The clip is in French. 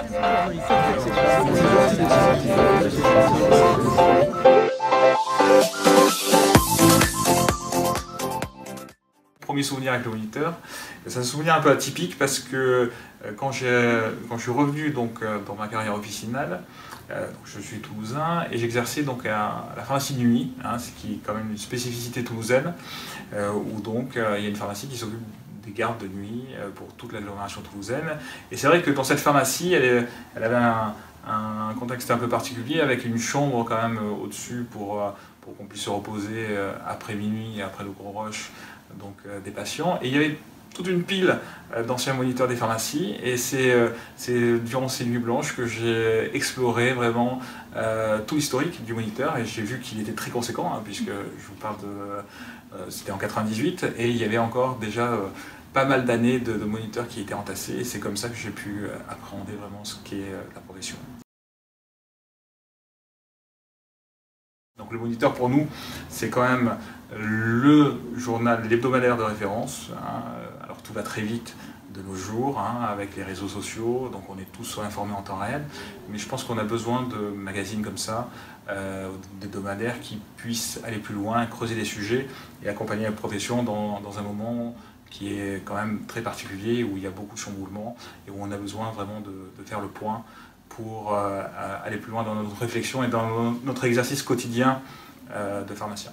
Premier souvenir avec le moniteur, c'est un souvenir un peu atypique parce que quand je suis revenu dans ma carrière officinale, je suis toulousain et j'exerçais donc à la pharmacie de nuit, ce qui est quand même une spécificité toulousaine, où donc il y a une pharmacie qui s'occupe des gardes de nuit pour toute l'agglomération toulousaine. Et c'est vrai que dans cette pharmacie, elle avait un contexte un peu particulier avec une chambre quand même au-dessus pour qu'on puisse se reposer après minuit et après le gros rush donc, des patients. Et il y avait toute une pile d'anciens moniteurs des pharmacies et c'est durant ces nuits blanches que j'ai exploré vraiment tout l'historique du moniteur et j'ai vu qu'il était très conséquent puisque je vous parle de... c'était en 98 et il y avait encore déjà pas mal d'années de moniteurs qui étaient entassés et c'est comme ça que j'ai pu appréhender vraiment ce qu'est la profession. Donc le moniteur pour nous, c'est quand même le journal, l'hebdomadaire de référence. Alors tout va très vite de nos jours avec les réseaux sociaux, donc on est tous informés en temps réel. Mais je pense qu'on a besoin de magazines comme ça, d'hebdomadaires qui puissent aller plus loin, creuser des sujets et accompagner la profession dans un moment qui est quand même très particulier, où il y a beaucoup de chamboulements et où on a besoin vraiment de faire le point pour aller plus loin dans notre réflexion et dans notre exercice quotidien de pharmacien.